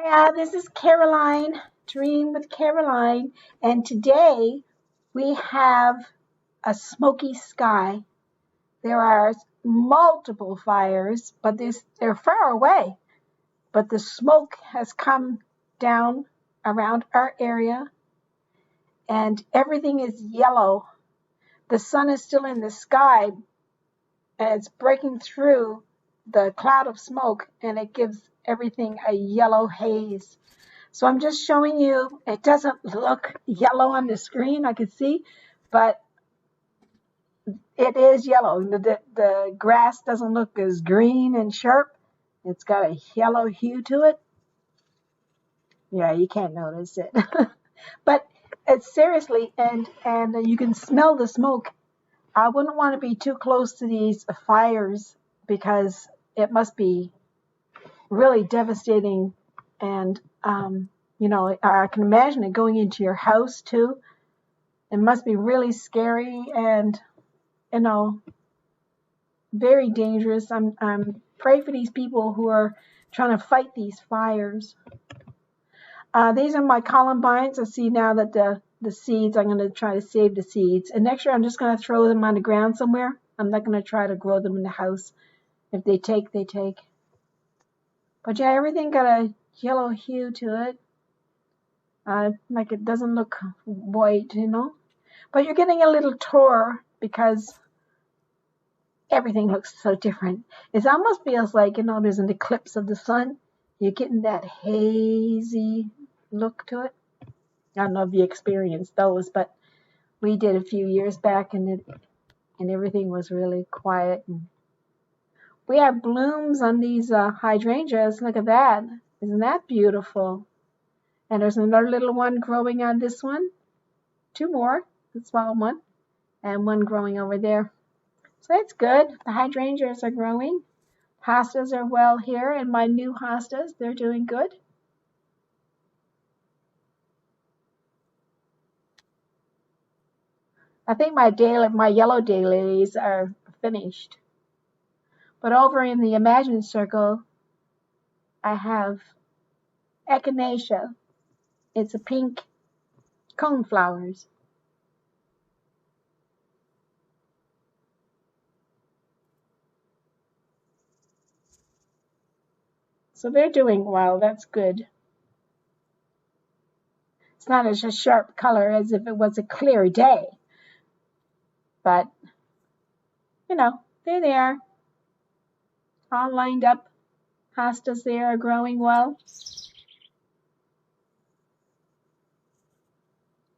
Hi, this is Caroline, Dream with Caroline, and today we have a smoky sky. There are multiple fires, but they're far away. But the smoke has come down around our area, and everything is yellow. The sun is still in the sky, and it's breaking through the cloud of smoke, and it gives everything a yellow haze. So I'm just showing you, it doesn't look yellow on the screen, I can see, but it is yellow. The grass doesn't look as green and sharp. It's got a yellow hue to it. Yeah, you can't notice it. But it's seriously, and you can smell the smoke. I wouldn't want to be too close to these fires because it must be really devastating. And, I can imagine it going into your house too. It must be really scary and, you know, very dangerous. I'm afraid for these people who are trying to fight these fires. These are my columbines. I see now that the seeds, I'm going to try to save the seeds. And next year I'm just going to throw them on the ground somewhere. I'm not going to try to grow them in the house. If they take, they take. But yeah, everything got a yellow hue to it. Like it doesn't look white, But you're getting a little tour because everything looks so different. It almost feels like, there's an eclipse of the sun. You're getting that hazy look to it. I don't know if you experienced those, but we did a few years back, and everything was really quiet. And we have blooms on these hydrangeas. Look at that. Isn't that beautiful? And there's another little one growing on this one. Two more, the small one, and one growing over there. So that's good. The hydrangeas are growing. Hostas are well here, and my new hostas, they're doing good. I think my yellow daylilies are finished. But over in the Imagine Circle, I have echinacea. It's a pink cone flowers. So they're doing well. That's good. It's not as a sharp color as if it was a clear day. But, there they are. All lined up. Hostas there are growing well.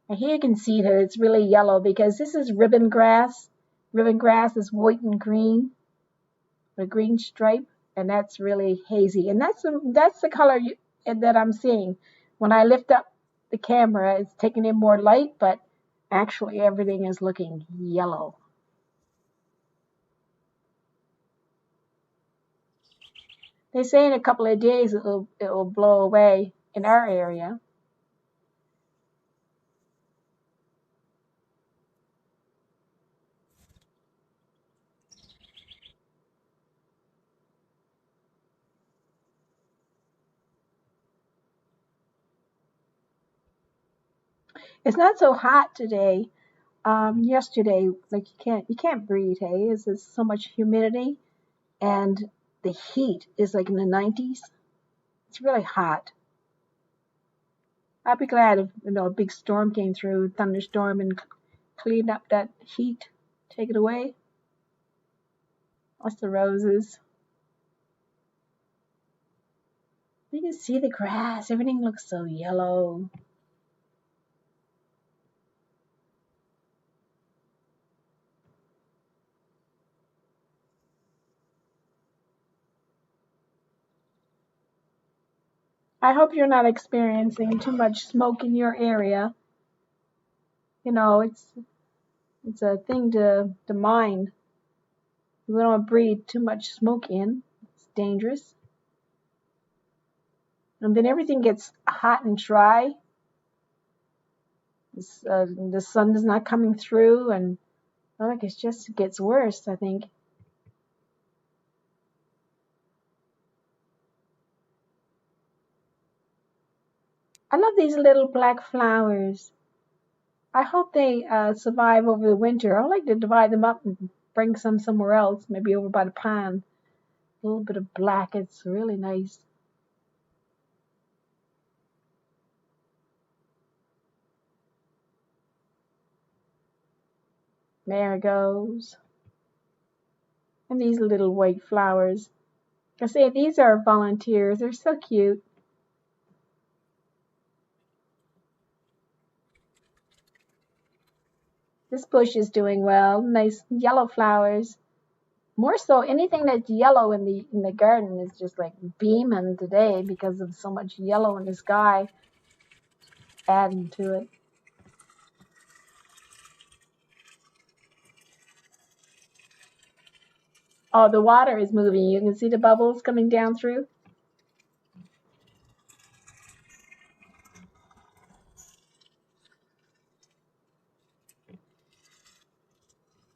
And here you can see that it's really yellow because this is ribbon grass. Ribbon grass is white and green, a green stripe, and that's really hazy. And that's the color that I'm seeing. When I lift up the camera, it's taking in more light, but actually everything is looking yellow. They say in a couple of days it will blow away in our area. It's not so hot today. Yesterday, like you can't breathe. Hey, there's so much humidity, and the heat is like in the 90s. It's really hot. I'd be glad if a big storm came through, thunderstorm, and cleaned up that heat, take it away. That's the roses. You can see the grass. Everything looks so yellow. I hope you're not experiencing too much smoke in your area. It's a thing to mind. We don't breathe too much smoke in. It's dangerous. And then everything gets hot and dry. The sun is not coming through, and it just gets worse, I think. I love these little black flowers. I hope they survive over the winter. I like to divide them up and bring some somewhere else, maybe over by the pond. A little bit of black, it's really nice. Marigolds. And these little white flowers. I say these are volunteers. They're so cute. This bush is doing well. Nice yellow flowers. More so, anything that's yellow in the garden is just like beaming today because of so much yellow in the sky adding to it. Oh, the water is moving. You can see the bubbles coming down through.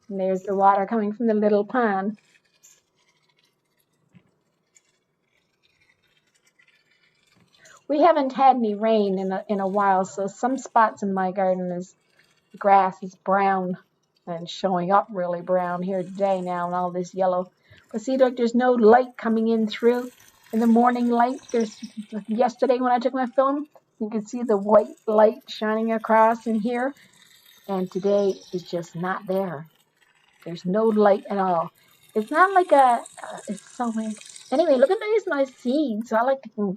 And there's the water coming from the little pond. We haven't had any rain in a while, so some spots in my garden is grass is brown and showing up really brown here today now, and all this yellow. But see, look, there's no light coming in through. In the morning light, there's yesterday when I took my film, you could see the white light shining across in here, and today it's just not there. There's no light at all. It's not like it's so weird. Anyway, look at these nice seeds. I like to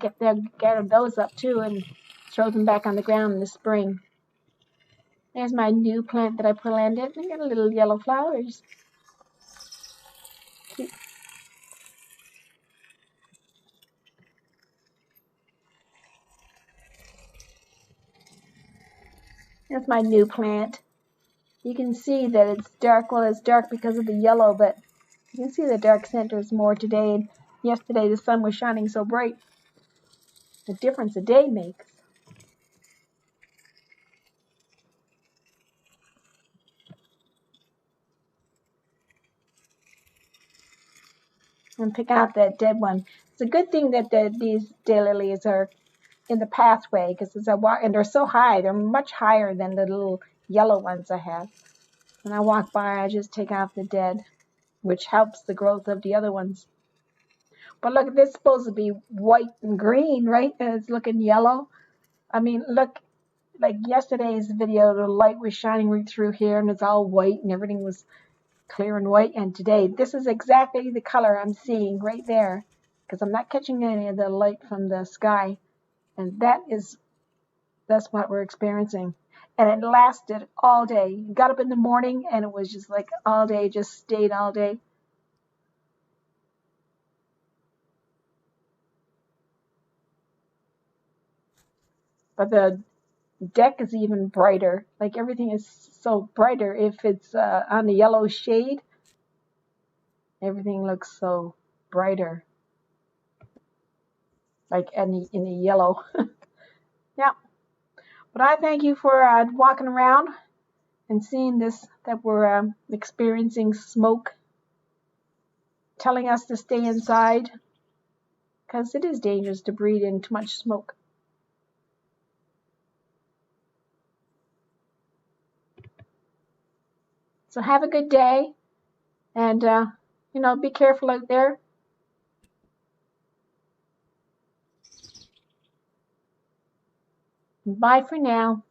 gather those up too and throw them back on the ground in the spring. There's my new plant that I planted. I got little yellow flowers. There's my new plant. You can see that it's dark. Well, it's dark because of the yellow, but you can see the dark centers more today. And yesterday the sun was shining so bright. The difference a day makes. And pick out that dead one. It's a good thing that these daylilies are in the pathway because as I walk, and they're so high, they're much higher than the little yellow ones I have. When I walk by, I just take out the dead, which helps the growth of the other ones. But look, this is supposed to be white and green, right? And it's looking yellow. I mean, look, like yesterday's video, the light was shining right through here and it's all white and everything was clear and white. And today, this is exactly the color I'm seeing right there because I'm not catching any of the light from the sky. And that's what we're experiencing. And it lasted all day. Got up in the morning and it was just like all day, just stayed all day. But the deck is even brighter. Like everything is so brighter. If it's on the yellow shade, everything looks so brighter. Like in the yellow. Yeah. But I thank you for walking around and seeing this, that we're experiencing smoke, telling us to stay inside because it is dangerous to breathe in too much smoke. So have a good day and, be careful out there. Bye for now.